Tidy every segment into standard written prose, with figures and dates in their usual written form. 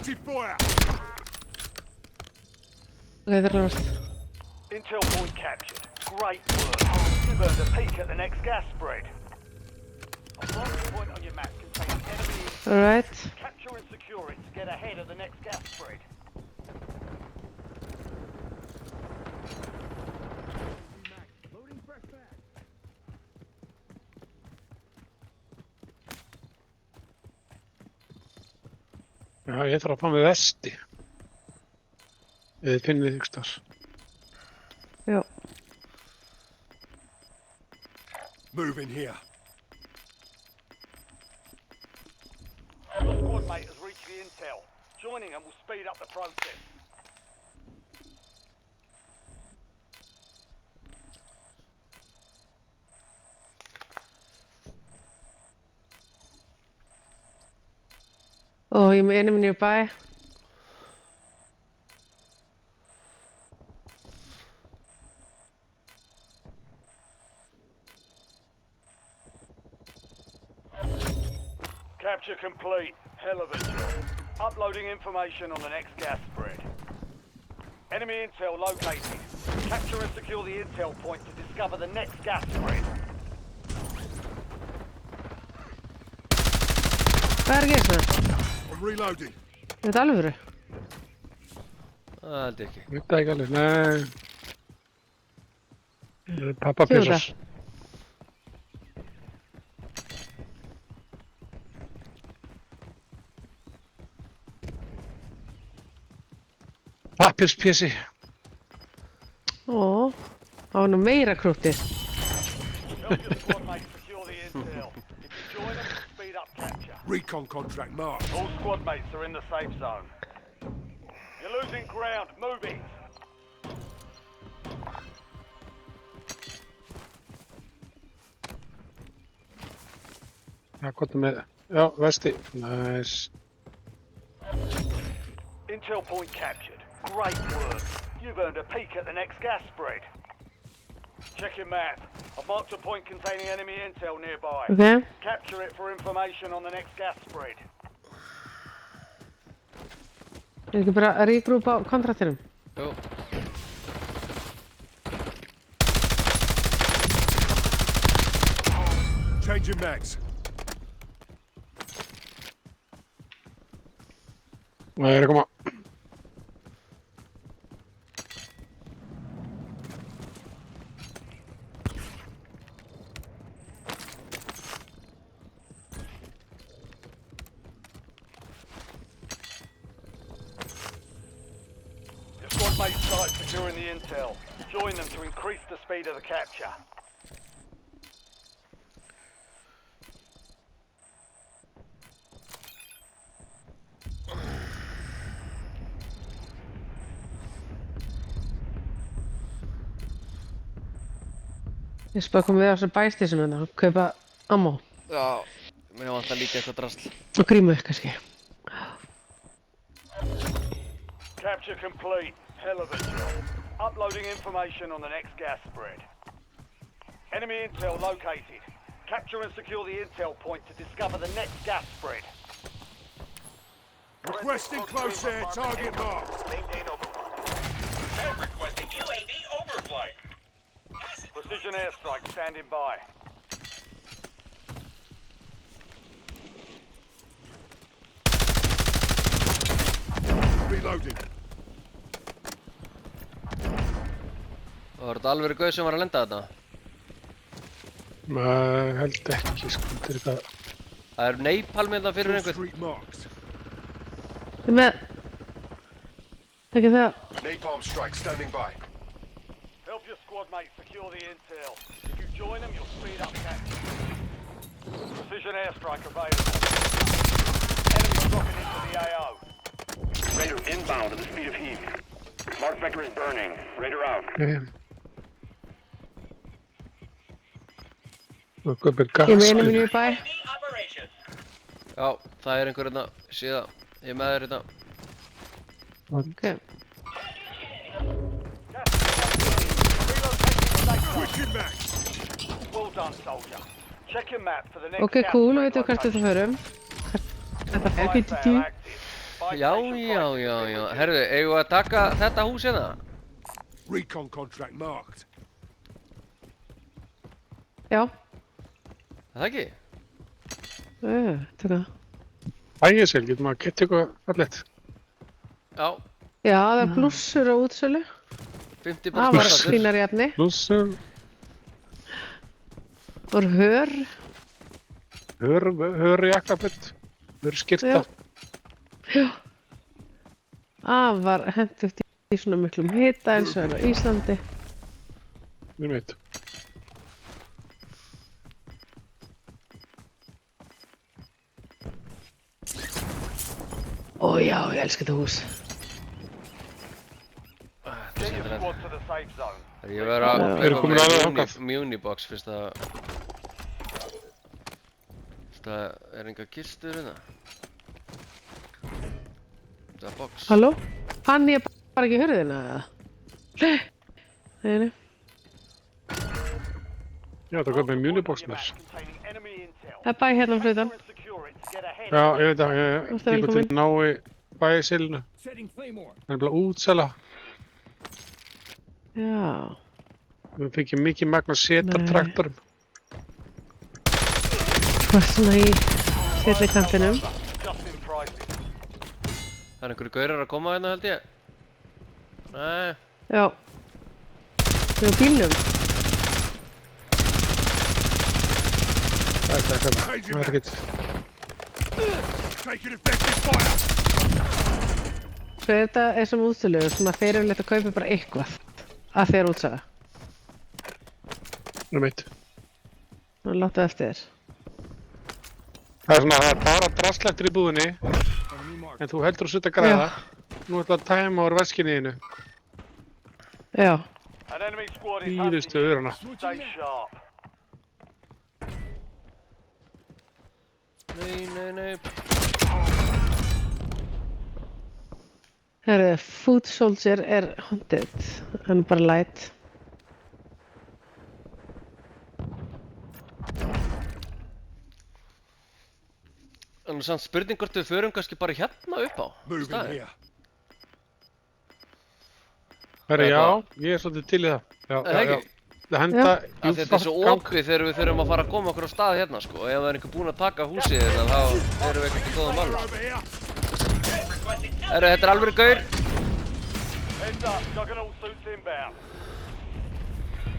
Active fire. Okay, they're lost. Intel point captured. Great work. You've earned a peek at the next gas spread. A marker point on your map contains enemy. Alright. Capture and secure it to get ahead of the next gas spread. Já, ég þarf að fá mig vesti. Þið finnið ykkur þar. Já. Move in here. Your squad mate has reached the intel. Joining them will speed up the process. Oh, you made him nearby. Capture complete. Hell of a job. Uploading information on the next gas spread. Enemy intel located. Capture and secure the intel point to discover the next gas spread. Hvað er að gera svona? I'm reloading. Er þetta alvöru? Það held ég ekki. Veit það ekki alveg, nei. Pappa Fjóra. pissar. Pappis pissi. Ó, það var nú meira krútið. Help your squad mate secure the intel. If you join them, speed up capture. Recon contract marked. All squad mates are in the safe zone. You're losing ground. Move it. Já, hvað er með? Já, vesti. Nice. Intel point captured. Great work. You've earned a peek at the next gas spread. Check your map. I've marked a point containing enemy intel nearby. Ok. Capture it for information on the next gas spread. Er ekki bara að regrúpa á kontraktinum? Jú. Changing mags. Það er að koma. Your squad mates start securing the intel. Join them to increase the speed of the capture. Ég spara að koma við á þessu bæstísum hérna og kaupa ammo Já. Mér vantar líka eitthvað drasl. og grímu kannski. Capture complete. Hell of a job. Uploading information on the next gas spread. Enemy intel located. Capture and secure the intel point to discover the next gas spread. Requesting close air. Target marked. Maintain overflight. Requesting UAV overflight. Precision airstrike standing by. Reloading. Var þetta alveg gauð sem var að lenda þarna? Maður held ekki, sko. Þetta er eitthvað. Það er napalm hérna fyrir Kill einhvern. street marked. Þið með... Ekki það... Napalm strike standing by. Help your squad mate secure the intel. If you join them, you'll speed up capture. Precision airstrike available. Enemy dropping into the AO. Raider inbound at the speed of heat. Mark vector is burning. Raider out. Og kaupir Ég er með einu gas. minni í bæ. Operation. Já, það er einhver hérna. Síða. Ég er með þér hérna. Ok. Switching mags. Well done, soldier. Check your map for the next Ok, gas cool. spread Veitum hvert location. þetta förum. Þetta er Fire PT. sale active. Buy Já, station já, prices já, have been já. reduced. Herðu, eigum við að taka þetta hús hérna? Recon contract marked. Já. Er það ekki? Taka. Ægisel, getur maður að geta eitthvað fallegt. Já, Já, það er blússur á útsölu. 50% Það var afsláttur. fínar jafni. Blússum, Það var hör. hörjakkaföt, hörskyrta. Já. Það var hentugt í svona miklum hita eins og er á Íslandi. Mér veit. Ó já, ég elska þetta hús. Get your squad to the safe zone. Ég verður að Eru komin alveg þangað? Munibox fyrst að... Fyrst að er enga kistur hérna. Það er box. Halló? Fann ég bara ekki hurðina eða? Nei. Já, það kom með Munibox mér. Containing enemy intel. Það er bæ hérna fyrir utan. And secure it to get ahead. Já, ég veit að ég Þú ert tíma til velkominn. að ná í bæjasilinu. Það er bara útsela. Já. Við fengið mikið magna setartraktorum. Hvað svona í sérri kantinum? Just in prices. Það er einhverju gaurar að koma hérna held ég. Nei. Já. Það er bílnum. Það er ekkert. Taking effective fire. Svo er þetta eins og útsölu sem að þeir eru leitt að kaupa bara eitthvað. Að þeir útsöla. Mér veit. Nú láttu eftir þér. Það er svona, það er bara drastleftir í búðinni. En þú heldur að sutta græða. Nú ætla að tæma úr veskinni þínu. Já. An enemy squad is hunting Íðustu you. öðruna. Stay sharp. Nei. Herðu, Food Soldier er haunted. Hann er bara light. En samt spurning hvort við förum kannski bara hérna upp á Moving staðinn. here. Herri, Það er já, bara- ég er svolítið til í það. Já, Er það ekki? Það henda Af því að þetta er svo gang. opið þegar við þurfum að fara að koma okkur á stað hérna sko. Og ef það er einhver búinn að taka húsið hérna þá erum við ekkert í góðum málum. Over here. Þetta er alveg gaur. Heads up, Juggernaut suits inbound.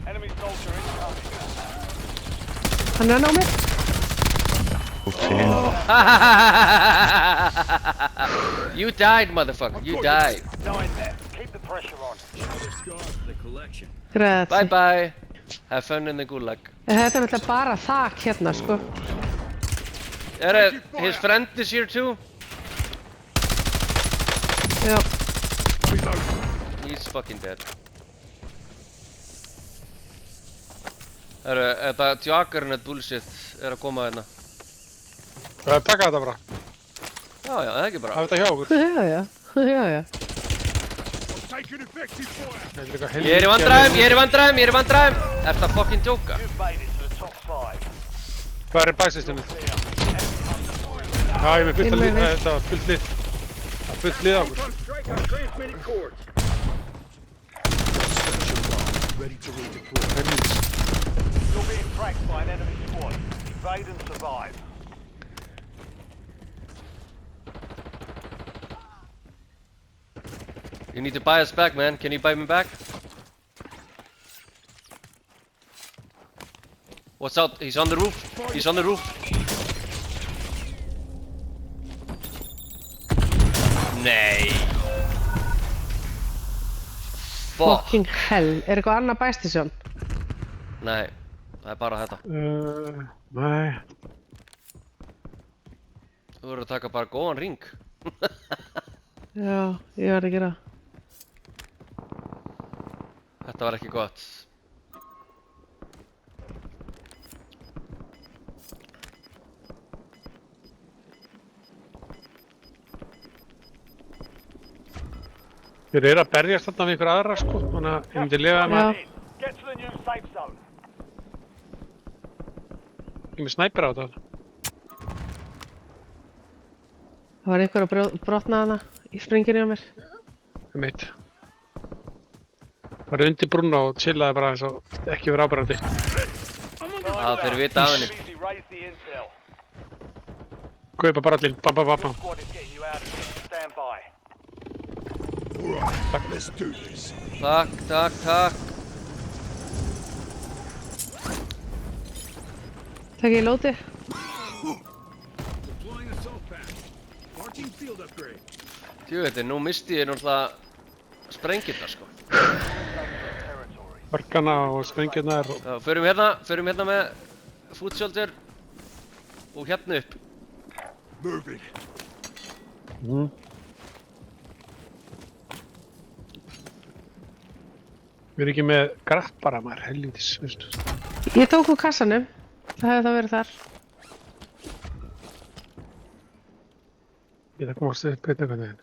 Enemy soldier incoming. Hann er á mér. You died, motherfucker. You died. 9 left. Keep the pressure on. Græði. Bye bye. Have fun in the gulag. Þetta er náttúrulega bara þak hérna, sko. His friend is here too. Já. He's fucking dead. Þetta Jaggernet bullshit er að koma hérna. Það er taka þetta bara. Já, það er ekki bara. Hafa þetta hjá okkur. Já. Taking effective fire. Það er líka Ég er í vandræðum. Ertu að fucking djóka? You've made it to the top 5. Hvað er bæsystemið? Já, ég er með fullt að lið. Þetta var fullt lið. Það er fullt lið á okkur. Ready to redeploy. You're being tracked by an enemy squad. Evade and survive. You need to buy us back, man. Can you buy me back? What's out? He's on the roof. Nei. Fuck. Fucking hell. Er eitthvað annað bæstisjón? Nei, það er bara þetta. Nei. Þú verður að taka bara góðan ring. Já, ég var að gera. Þetta var ekki gott. Þeir eru að berjast þarna við ykkur aðra, sko. Þannig að ég myndi lega Já. að Get to the new safe zone. ég með snæpir á þetta. Það var einhver að brotna hana í springinu á mér. Mitt. Var undir brúna og chillaði bara eins og ekki verið áberandi. Það fyrir vita af henni. Easy, raise the intel. Kaupa bara allir, bam bam bam bam. Squad is getting you out of here. Stand by. Alright, let's do this. Takk, takk, takk. Takk ég lóti. Deploying assault pack. Marking field upgrade. Tjóðveitir, nú misti ég náttúrulega sprengirnar sko. Territory. Örkana og sprengjurnar og... Já, förum hérna með foot soldier og hérna upp. Moving. Við erum ekki með grappara maður, helvítis, veistu. Ég tók úr kassanum. Það hefði það verið þar. Ég það komast upp beint einhvern veginn.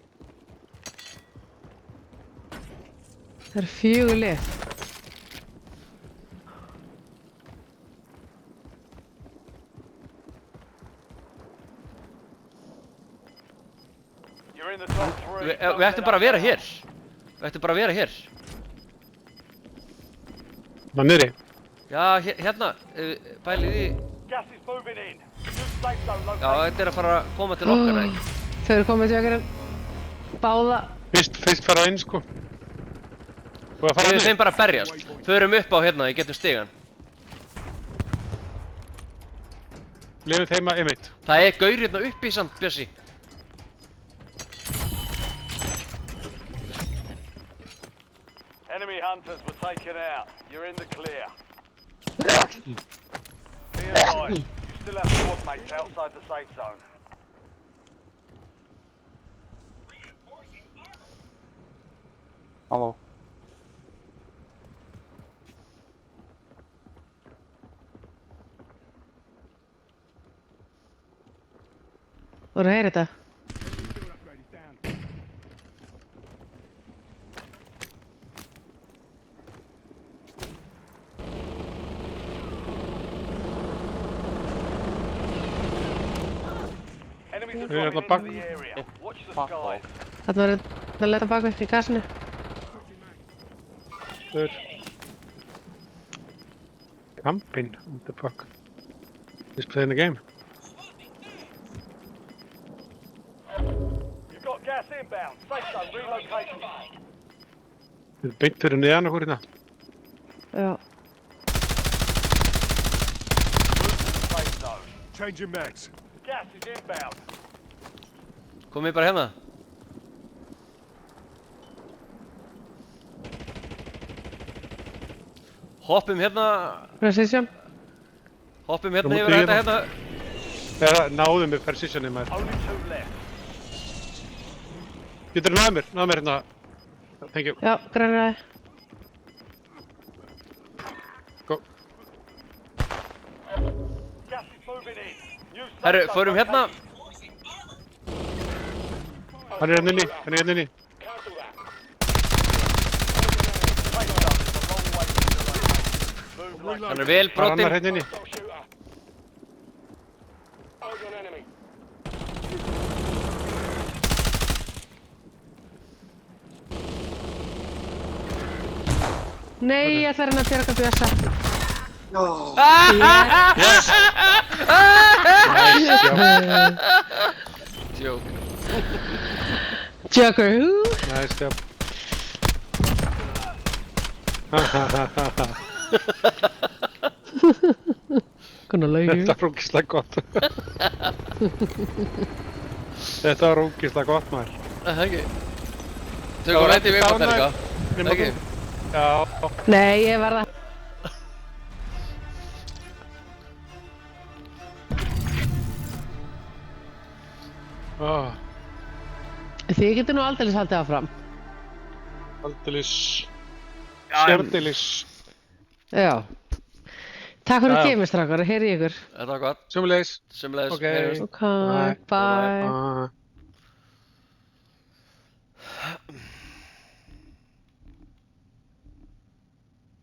Það eru 4 lið. You're in the top 3. Við ættum bara að vera hér. Það niðri. Já, hérna, pælið í... Gas is moving in. New safe zone Já, located. þetta er að fara að koma til okkar, ekki? Þau eru komið til okkar báða. Fyrst fara inn, sko. Og að fara Við inn. þeim bara að berjast. Förum upp á hérna, ég getum stigan. Lefum þeim að einmitt. Það er gaur hérna uppi samt, Bjössi. Enemy hunters were taken out. You're in the clear. Be advised, you still have squad mates outside the safe zone. Halló. Voru að heyra þetta? Field upgrade is down. Enemies are We're at the dropping back. into the area. Watch the Fuck skies. Þarna var þetta að leta baka í kassinu. Þur. Camping, what the fuck. Just playing the game. You've got gas inbound. Safe zone relocation. Við erum beint fyrir neðan okkur hérna. Já. Safe zone. Changing mags. Gas is inbound. Komið bara hérna. Hoppum hérna Precision. yfir Mútið þetta hérna. hérna. Eða náðum við precisionið maður. Only 2 left. Getur náðu mér hérna. Thank you. Já, grænraði. Go. Gas is moving in. New safe Herru, zone förum hérna. located. Hann er hérna inni. Safe zone is a long way from the lane. Move Hann er vel Það er annar brotinn. hérna inni. Nei, ég ætla að reyna að bjarga Bjössa. Joke. Joker, hú? Nice job. Konar laugu. Þetta var ógeðslega gott. Þetta var ógeðslega gott maður. Það ekki. Tökum rætti við eitthvað þeirra. Nema Ekki. þú. Já. Nei, ég verða. Ah, Þið getur nú aldeilis haldið áfram. aldeilis. Sérdelis. Já. Takk fyrir Já, já. kemur, strákar. Heyri ykkur. Þetta var gott. Sjömmulegis. Sömulegis. Ok. heyrjumst. Ok, bye. Ah.